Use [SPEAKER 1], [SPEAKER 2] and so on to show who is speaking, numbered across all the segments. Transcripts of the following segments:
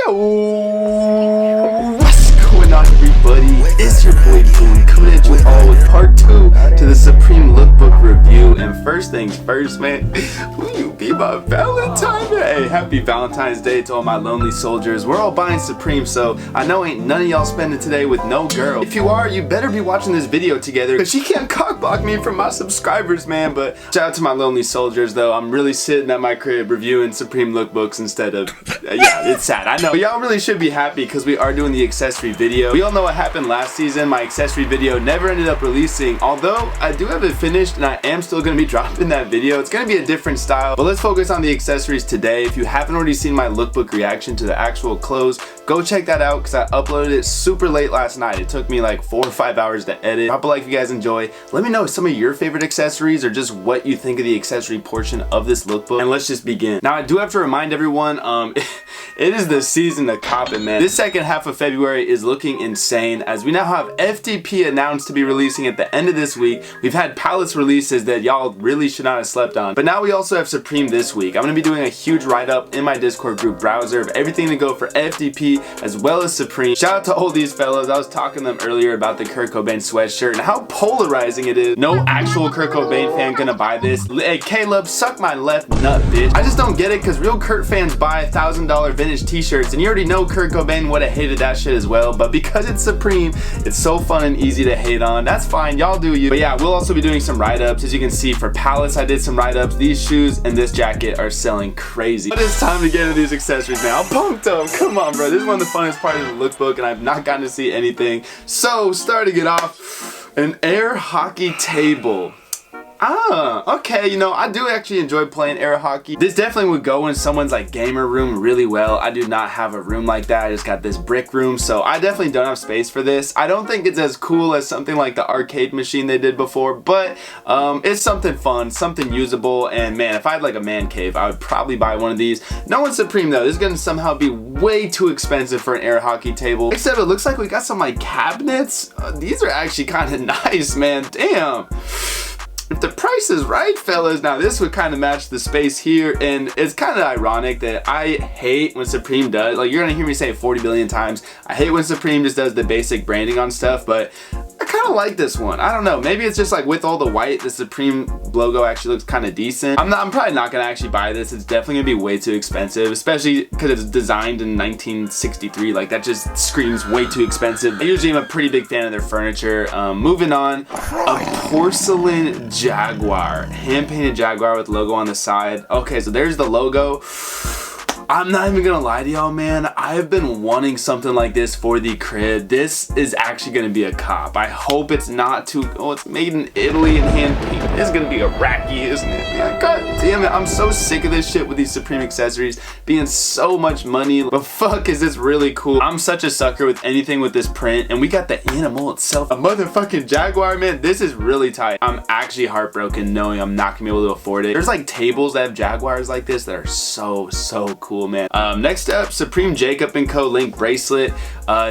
[SPEAKER 1] Yo, what's going on, everybody? It's your boy Boone coming at you all with part 2 to the Supreme lookbook review. And first things first, man, will you be my Valentine? Hey, happy Valentine's Day to all my lonely soldiers. We're all buying Supreme, so I know ain't none of y'all spending today with no girl. If you are, you better be watching this video together, because she can't cockblock me from my subscribers, man. But shout out to my lonely soldiers, though. I'm really sitting at my crib reviewing Supreme lookbooks instead of yeah, it's sad, I know. But y'all really should be happy because we are doing the accessory video. We all know what happened last season. My accessory video never ended up releasing, although I do have it finished and I am still going to be dropping that video. It's going to be a different style, but let's focus on the accessories today. If you haven't already seen my lookbook reaction to the actual clothes, go check that out because I uploaded it super late last night. It took me like 4 or 5 hours to edit. Drop a like if you guys enjoy. Let me know some of your favorite accessories or just what you think of the accessory portion of this lookbook, and let's just begin. Now I do have to remind everyone, it is the season to cop it, man. This second half of February is looking insane as we now have FTP announced to be releasing at the end of this week. We've had palettes releases that y'all really should not have slept on, but now we also have Supreme this week. I'm gonna be doing a huge write-up in my Discord group browser of everything to go for FTP as well as Supreme. Shout out to all these fellas. I was talking to them earlier about the Kurt Cobain sweatshirt and how polarizing it is. No actual Kurt Cobain fan gonna buy this. Hey Caleb, suck my left nut, bitch. I just don't get it because real Kurt fans buy $1,000 vintage t-shirts, and you already know Kurt Cobain would have hated that shit as well, but because it's Supreme, it's so fun and easy to hate on. That's fine, y'all do you. But yeah, we'll also be doing some write-ups. As you can see, for palettes I did some write-ups. These shoes and this jacket are selling crazy. But it's time to get into these accessories, man. I'm pumped up. Come on, bro. This is one of the funnest parts of the lookbook and I've not gotten to see anything. So starting it off, an air hockey table. Okay, you know, I do actually enjoy playing air hockey. This definitely would go in someone's like gamer room really well. I do not have a room like that. I just got this brick room, so I definitely don't have space for this. I don't think it's as cool as something like the arcade machine they did before, but it's something fun, something usable, and man, if I had like a man cave, I would probably buy one of these. No one's Supreme though. This is gonna somehow be way too expensive for an air hockey table. Except it looks like we got some like cabinets. These are actually kind of nice, man. Damn. If the price is right, fellas, now this would kind of match the space here, and it's kind of ironic that I hate when Supreme does, like you're gonna hear me say it 40 billion times, I hate when Supreme just does the basic branding on stuff, but I kind of like this one. I don't know, maybe it's just like with all the white, the Supreme logo actually looks kind of decent. I'm probably not gonna actually buy this. It's definitely gonna be way too expensive, especially because it's designed in 1963. Like that just screams way too expensive. I usually am a pretty big fan of their furniture. Moving on, a porcelain Jaguar, hand-painted Jaguar with logo on the side. Okay, so there's the logo. I'm not even gonna lie to y'all, man. I've been wanting something like this for the crib. This is actually gonna be a cop. I hope it's not too, oh, it's made in Italy and hand painted. It's gonna be Iraqi, isn't it? Yeah, god damn it. I'm so sick of this shit with these Supreme accessories being so much money. But fuck, is this really cool. I'm such a sucker with anything with this print. And we got the animal itself, a motherfucking Jaguar, man. This is really tight. I'm actually heartbroken knowing I'm not gonna be able to afford it. There's like tables that have Jaguars like this that are so cool, man. Next up, Supreme Jacob & Co. link bracelet.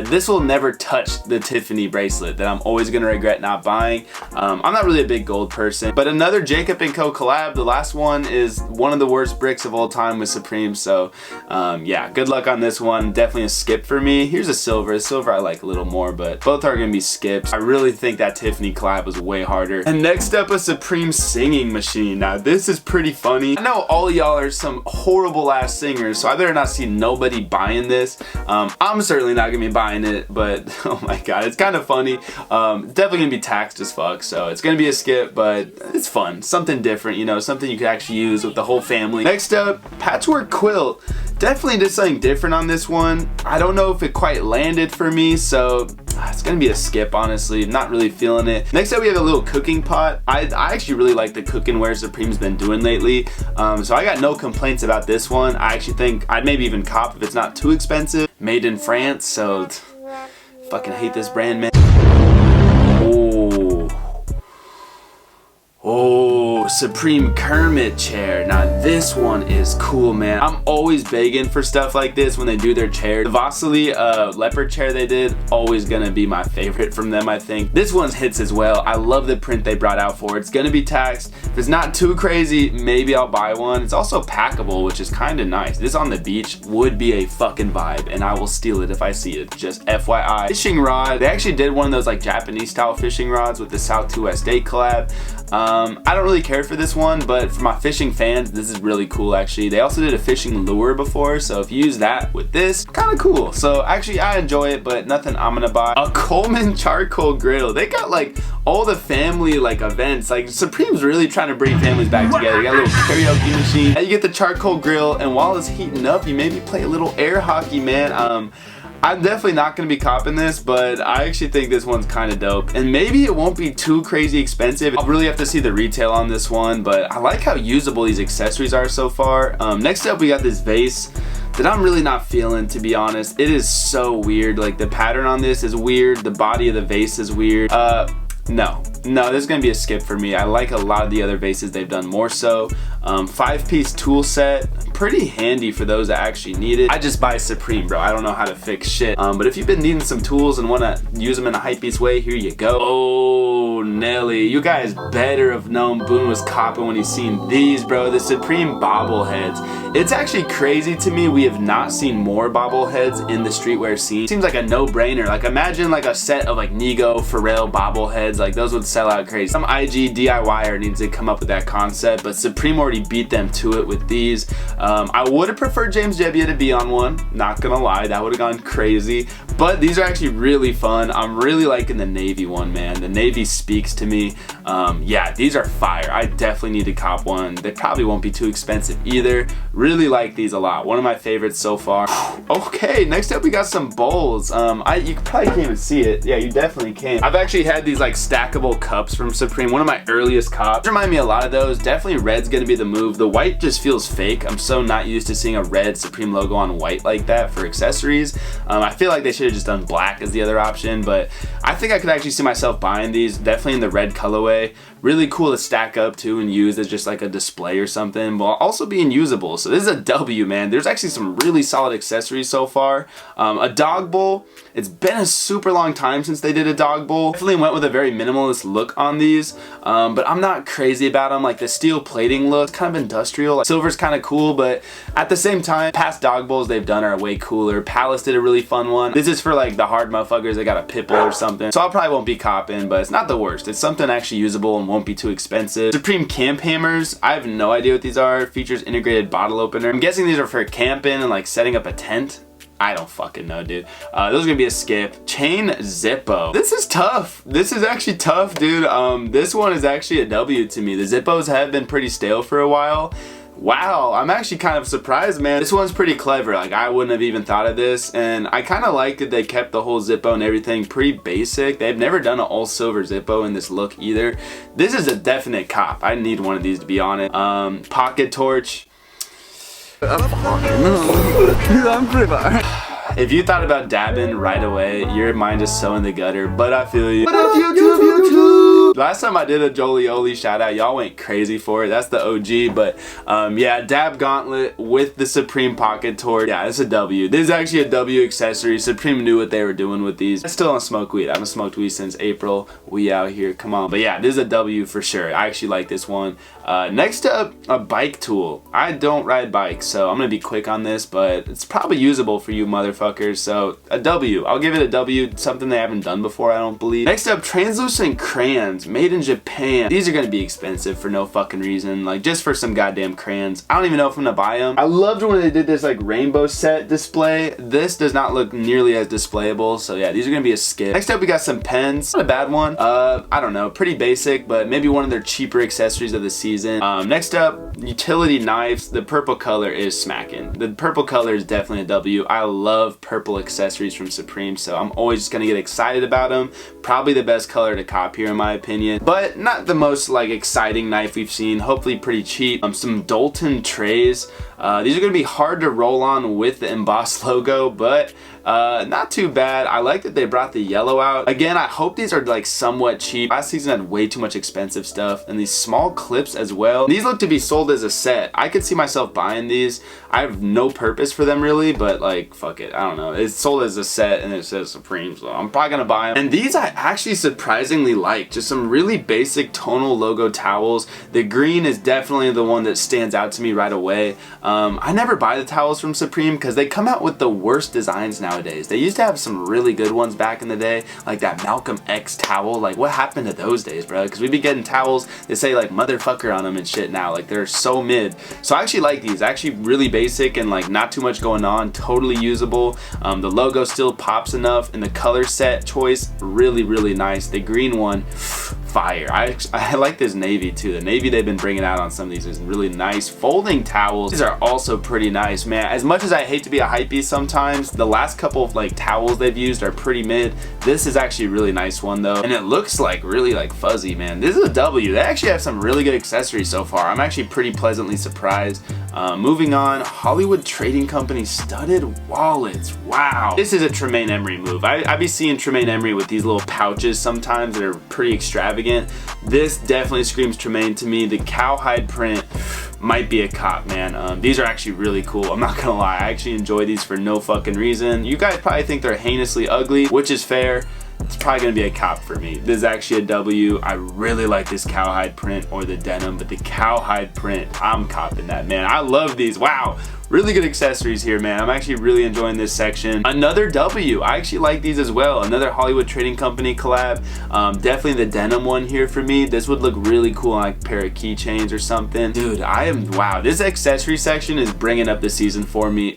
[SPEAKER 1] This will never touch the Tiffany bracelet that I'm always gonna regret not buying. I'm not really a big gold person, but another Jacob & Co. collab. The last one is one of the worst bricks of all time with Supreme, so yeah, good luck on this one. Definitely a skip for me. Here's a silver. A silver I like a little more, but both are gonna be skips. I really think that Tiffany collab was way harder. And next up, a Supreme singing machine. Now this is pretty funny. I know all y'all are some horrible ass singers, so I better not see nobody buying this. I'm certainly not gonna be buying it, but oh my god, it's kind of funny. Definitely gonna be taxed as fuck, so it's gonna be a skip, but it's fun. Something different, you know, something you could actually use with the whole family. Next up, patchwork quilt. Definitely did something different on this one. I don't know if it quite landed for me, so it's gonna be a skip, honestly. Not really feeling it. Next up, we have a little cooking pot. I actually really like the cooking-ware Supreme's been doing lately, so I got no complaints about this one. I actually think I'd maybe even cop if it's not too expensive. Made in France, so fucking hate this brand, man. Oh, Supreme Kermit chair. Now this one is cool, man. I'm always begging for stuff like this when they do their chair. The Vasily leopard chair they did, always gonna be my favorite from them, I think. This one's hits as well. I love the print they brought out for it. It's gonna be taxed. If it's not too crazy, maybe I'll buy one. It's also packable, which is kind of nice. This on the beach would be a fucking vibe, and I will steal it if I see it. Just FYI. Fishing rod. They actually did one of those like Japanese style fishing rods with the South 2 West 8 collab. I don't really care for this one, but for my fishing fans, this is really cool actually. They also did a fishing lure before, so if you use that with this, kind of cool. So actually I enjoy it, but nothing I'm gonna buy. A Coleman charcoal grill. They got like all the family like events. Like Supreme's really trying to bring families back together. You got a little karaoke machine. Now you get the charcoal grill, and while it's heating up, you maybe play a little air hockey, man. I'm definitely not going to be copping this, but I actually think this one's kind of dope. And maybe it won't be too crazy expensive. I'll really have to see the retail on this one, but I like how usable these accessories are so far. Next up, we got this vase that I'm really not feeling, to be honest. It is so weird. Like the pattern on this is weird. The body of the vase is weird. No, this is gonna be a skip for me. I like a lot of the other vases they've done more so. 5-piece tool set, pretty handy for those that actually need it. I just buy Supreme, bro. I don't know how to fix shit. But if you've been needing some tools and wanna use them in a hypebeast way, here you go. Oh, Nelly, you guys better have known Boone was copping when he's seen these, bro. The Supreme bobbleheads. It's actually crazy to me we have not seen more bobbleheads in the streetwear scene. Seems like a no-brainer. Like imagine like a set of like Nigo, Pharrell bobbleheads. Like those would sell out crazy. Some IG DIYer needs to come up with that concept, but Supreme already beat them to it with these. I would have preferred James Jebbia to be on one, not gonna lie, that would have gone crazy, but these are actually really fun. I'm really liking the navy one, man. The navy speaks to me. Yeah, these are fire. I definitely need to cop one. They probably won't be too expensive either. Really like these a lot. One of my favorites so far. Okay, next up we got some bowls. You probably can't even see it. Yeah, you definitely can. I've actually had these like stackable cups from Supreme, one of my earliest cops. Remind me a lot of those. Definitely red's gonna be the move. The white just feels fake. I'm so not used to seeing a red Supreme logo on white like that for accessories. I feel like they should have just done black as the other option, but I think I could actually see myself buying these, definitely in the red colorway. Really cool to stack up to and use as just like a display or something, while also being usable. So this is a W, man. There's actually some really solid accessories so far. A dog bowl. It's been a super long time since they did a dog bowl. Definitely went with a very minimalist look on these, but I'm not crazy about them. Like the steel plating look, kind of industrial. Like, silver's kind of cool, but at the same time, past dog bowls they've done are way cooler. Palace did a really fun one. This is for like the hard motherfuckers that got a pit bull or something. So I probably won't be copping, but it's not the worst. It's something actually usable and won't be too expensive. Supreme camp hammers. I have no idea what these are. Features integrated bottle opener. I'm guessing these are for camping and like setting up a tent. I don't fucking know, dude. Those are gonna be a skip. Chain Zippo. This is tough. This is actually tough, dude. This one is actually a W to me. The Zippos have been pretty stale for a while. Wow, I'm actually kind of surprised, man. This one's pretty clever. Like, I wouldn't have even thought of this, and I kind of like that they kept the whole Zippo and everything pretty basic. They've never done an all silver Zippo in this look either. This is a definite cop. I need one of these to be on it. Pocket torch. If you thought about dabbing right away, your mind is so in the gutter, but I feel you. What up, YouTube? Last time I did a Jolioli shout out, y'all went crazy for it. That's the OG, but yeah, dab gauntlet with the Supreme pocket torch. Yeah, it's a W. This is actually a W accessory. Supreme knew what they were doing with these. I still don't smoke weed. I haven't smoked weed since April. We out here, come on. But yeah, this is a W for sure. I actually like this one. Next up, a bike tool. I don't ride bikes, so I'm gonna be quick on this, but it's probably usable for you motherfuckers, so a W. I'll give it a W. Something they haven't done before, I don't believe. Next up, translucent crayons, made in Japan. These are gonna be expensive for no fucking reason, like just for some goddamn crayons. I don't even know if I'm gonna buy them. I loved when they did this like rainbow set display. This does not look nearly as displayable, so yeah, these are gonna be a skip. Next up, we got some pens. Not a bad one. I don't know, pretty basic, but maybe one of their cheaper accessories of the season. Next up, utility knives. The purple color is smacking. The purple color is definitely a W. I love purple accessories from Supreme, so I'm always just gonna get excited about them. Probably the best color to cop here in my opinion. opinion, but not the most like exciting knife we've seen. Hopefully pretty cheap. Some Dalton trays. These are gonna be hard to roll on with the embossed logo, but not too bad. I like that they brought the yellow out. Again, I hope these are like somewhat cheap. Last season had way too much expensive stuff, and these small clips as well. These look to be sold as a set. I could see myself buying these. I have no purpose for them really, but like, fuck it, I don't know. It's sold as a set and it says Supreme, so I'm probably gonna buy them. And these I actually surprisingly like. Just some really basic tonal logo towels. The green is definitely the one that stands out to me right away. I never buy the towels from Supreme because they come out with the worst designs nowadays. They used to have some really good ones back in the day, like that Malcolm X towel. Like, what happened to those days, bro? Because we'd be getting towels that say like motherfucker on them and shit now. Like, they're so mid. So I actually like these. Actually really basic and like not too much going on. Totally usable. The logo still pops enough, and the color set choice really, really nice. The green one, fire. I like this navy too. The navy they've been bringing out on some of these is really nice. Folding towels, these are also pretty nice, man. As much as I hate to be a hypebeast sometimes, the last couple of like towels they've used are pretty mid. This is actually a really nice one though, and it looks like really like fuzzy, man. This is a W. They actually have some really good accessories so far. I'm actually pretty pleasantly surprised. Moving on, Hollywood Trading Company studded wallets. Wow, this is a Tremaine Emery move. I be seeing Tremaine Emery with these little pouches sometimes that are pretty extravagant. This definitely screams Tremaine to me. The cowhide print might be a cop, man. These are actually really cool. I'm not gonna lie, I actually enjoy these for no fucking reason. You guys probably think they're heinously ugly, which is fair. It's probably gonna be a cop for me. This is actually a W. I really like this cowhide print or the denim, but the cowhide print, I'm copping that, man. I love these. Wow. Really good accessories here, man. I'm actually really enjoying this section. Another W. I actually like these as well. Another Hollywood Trading Company collab. Definitely the denim one here for me. This would look really cool on like a pair of keychains or something. Dude, wow. This accessory section is bringing up the season for me.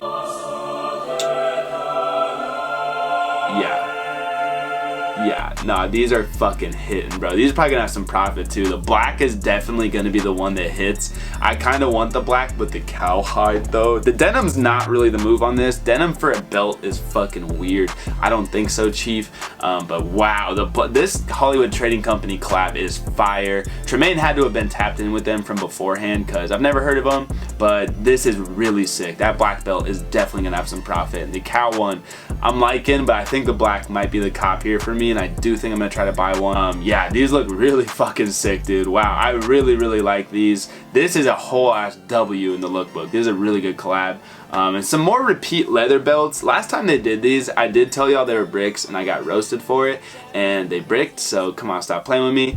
[SPEAKER 1] Yeah, nah, these are fucking hitting, bro. These are probably gonna have some profit too. The black is definitely gonna be the one that hits. I kind of want the black, but the cowhide though. The denim's not really the move on this. Denim for a belt is fucking weird. I don't think so, Chief. But wow, this Hollywood Trading Company collab is fire. Tremaine had to have been tapped in with them from beforehand because I've never heard of them, but this is really sick. That black belt is definitely gonna have some profit. And the cow one, I'm liking, but I think the black might be the cop here for me, and I do think I'm gonna try to buy one. Yeah, these look really fucking sick, dude. Wow, I really, really like these. This is a whole ass W in the lookbook. This is a really good collab. And some more repeat leather belts. Last time they did these, I did tell y'all they were bricks, and I got roasted for it, and they bricked, so come on, stop playing with me.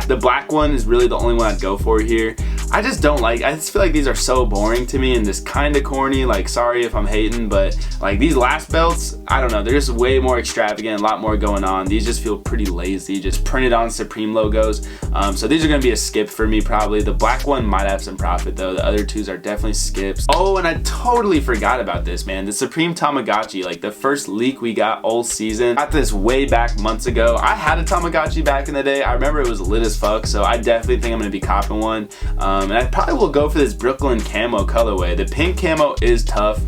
[SPEAKER 1] The black one is really the only one I'd go for here. I just don't like, I just feel like these are so boring to me and just kind of corny. Like, sorry if I'm hating, but like these last belts, I don't know, they're just way more extravagant, a lot more going on. These just feel pretty lazy, just printed on Supreme logos. So these are gonna be a skip for me probably. The black one might have some profit though. The other twos are definitely skips. Oh, and I totally forgot about this, man. The Supreme Tamagotchi, like the first leak we got all season. Got this way back months ago. I had a Tamagotchi back in the day. I remember it was lit as fuck, so I definitely think I'm gonna be copping one. And I probably will go for this Brooklyn camo colorway. The pink camo is tough.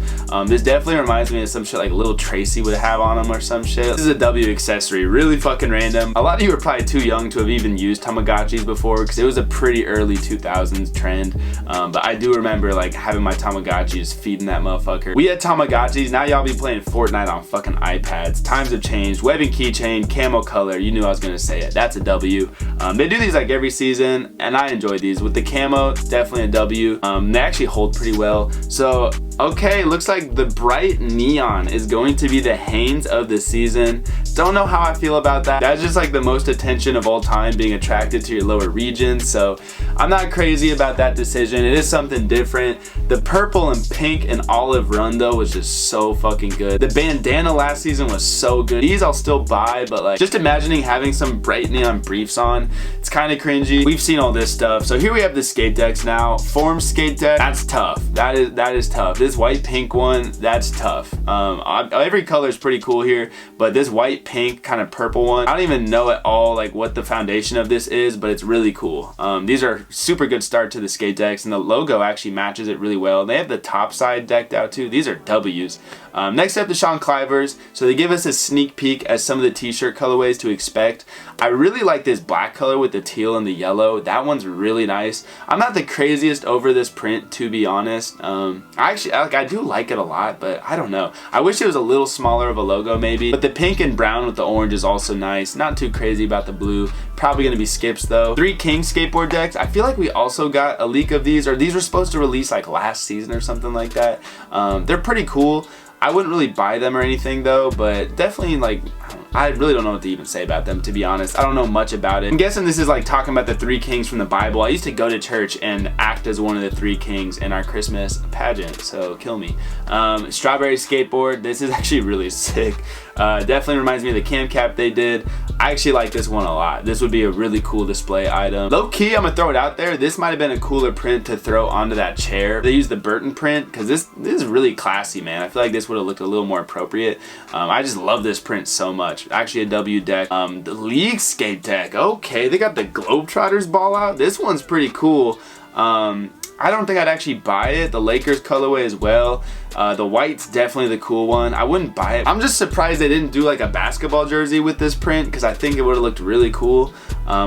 [SPEAKER 1] This definitely reminds me of some shit like Lil Tracy would have on them or some shit. This is a W accessory, really fucking random. A lot of you are probably too young to have even used Tamagotchis before because it was a pretty early 2000s trend. But I do remember like having my Tamagotchis, feeding that motherfucker. We had Tamagotchis, now y'all be playing Fortnite on fucking iPads. Times have changed. Webbing keychain, camo color, you knew I was gonna say it. That's a W. They do these like every season, and I enjoy these. With the camo, definitely a W. They actually hold pretty well. So, okay, looks like the bright neon is going to be the Hanes of the season. Don't know how I feel about that. That's just like the most attention of all time, being attracted to your lower regions. So I'm not crazy about that decision. It is something different. The purple and pink and olive run though was just so fucking good. The bandana last season was so good. These I'll still buy, but like just imagining having some bright neon briefs on, it's kind of cringy. We've seen all this stuff. So here we have the skate skate decks now. Form skate deck, that's tough. That is tough. This white pink one, that's tough. Every color is pretty cool here, but this white pink kind of purple one, I don't even know at all like what the foundation of this is, but it's really cool. These are super good start to the skate decks, and the logo actually matches it really well. They have the top side decked out too. These are W's. Next up, the Sean Clivers. So they give us a sneak peek at some of the t-shirt colorways to expect. I really like this black color with the teal and the yellow. That one's really nice. I'm not the craziest over this print, to be honest. I do like it a lot, but I don't know. I wish it was a little smaller of a logo maybe. But the pink and brown with the orange is also nice. Not too crazy about the blue. Probably gonna be skips though. 3 King skateboard decks. I feel like we also got a leak of these, or these were supposed to release like last season or something like that. They're pretty cool. I wouldn't really buy them or anything though, but definitely like, I really don't know what to even say about them, to be honest. I don't know much about it. I'm guessing this is like talking about the 3 kings from the Bible. I used to go to church and act as one of the 3 kings in our Christmas pageant, so kill me. Strawberry skateboard. This is actually really sick. Definitely reminds me of the cam cap they did. I actually like this one a lot. This would be a really cool display item. Low key, I'm gonna throw it out there. This might have been a cooler print to throw onto that chair. They used the Burton print because this is really classy, man. I feel like this would have looked a little more appropriate. I just love this print so much. Actually a W deck. The League skate deck. Okay, they got the Globetrotters ball out. This one's pretty cool. I don't think I'd actually buy it. The Lakers colorway as well. The white's definitely the cool one. I wouldn't buy it. I'm just surprised they didn't do like a basketball jersey with this print, because I think it would have looked really cool.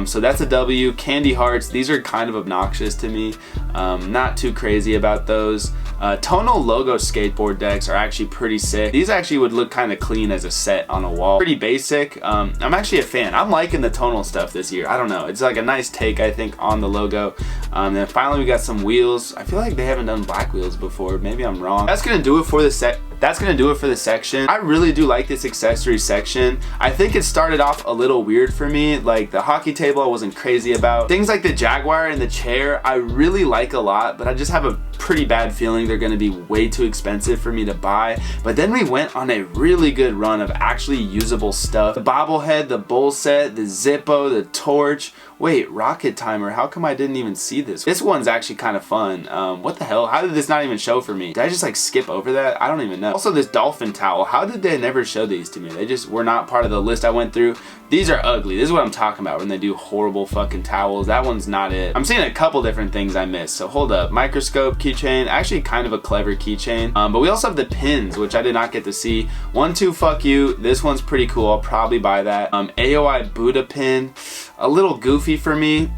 [SPEAKER 1] So that's a W. Candy hearts. These are kind of obnoxious to me. Not too crazy about those. Tonal logo skateboard decks are actually pretty sick. These actually would look kind of clean as a set on a wall. Pretty basic. I'm actually a fan. I'm liking the tonal stuff this year. I don't know. It's like a nice take, I think, on the logo. Then finally we got some wheels. I feel like they haven't done black wheels before. Maybe I'm wrong. That's gonna do it for the section. I really do like this accessory section. I think it started off a little weird for me. Like the hockey table I wasn't crazy about. Things like the Jaguar and the chair I really like a lot, but I just have a pretty bad feeling they're gonna be way too expensive for me to buy. But then we went on a really good run of actually usable stuff. The bobblehead, the bowl set, the Zippo, the torch. Wait, rocket timer. How come I didn't even see this? This one's actually kind of fun. What the hell? How did this not even show for me? Did I just like skip over that? I don't even know. Also this dolphin towel. How did they never show these to me? They just were not part of the list I went through. These are ugly. This is what I'm talking about when they do horrible fucking towels. That one's not it. I'm seeing a couple different things I missed. So hold up. Microscope keychain. Actually kind of a clever keychain. But we also have the pins, which I did not get to see. 1, 2, fuck you. This one's pretty cool. I'll probably buy that. AOI Buddha pin. A little goofy for me.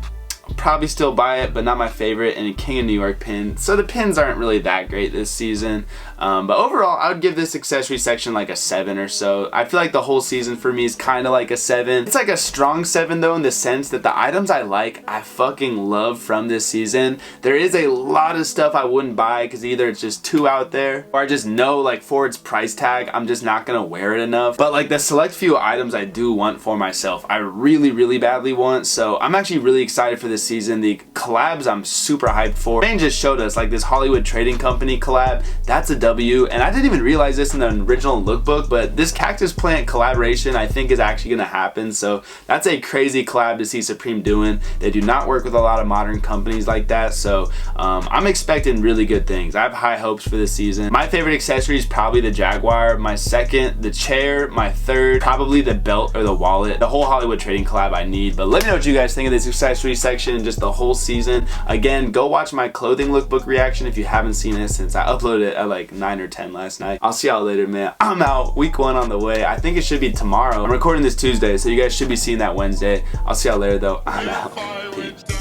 [SPEAKER 1] I'll probably still buy it, but not my favorite. And a King of New York pin. So the pins aren't really that great this season. But overall, I would give this accessory section like a 7 or so. I feel like the whole season for me is kind of like a 7. It's like a strong 7 though, in the sense that the items I like, I fucking love from this season. There is a lot of stuff I wouldn't buy because either it's just too out there, or I just know like for its price tag, I'm just not gonna wear it enough. But like the select few items I do want for myself, I really, really badly want. So I'm actually really excited for this season. The collabs I'm super hyped for. Shane just showed us like this Hollywood Trading Company collab. That's a W, and I didn't even realize this in the original lookbook, but this cactus plant collaboration I think is actually gonna happen. So that's a crazy collab to see Supreme doing. They do not work with a lot of modern companies like that, so I'm expecting really good things. I have high hopes for this season. My favorite accessory is probably the Jaguar. My second, the chair. My third, probably the belt or the wallet. The whole Hollywood Trading collab I need. But let me know what you guys think of this accessory section and just the whole season. Again, go watch my clothing lookbook reaction if you haven't seen it, since I uploaded it at like 9 or 10 last night. I'll see y'all later, man. I'm out. Week 1 on the way. I think it should be tomorrow. I'm recording this Tuesday, so you guys should be seeing that Wednesday. I'll see y'all later though. I'm out. Peace.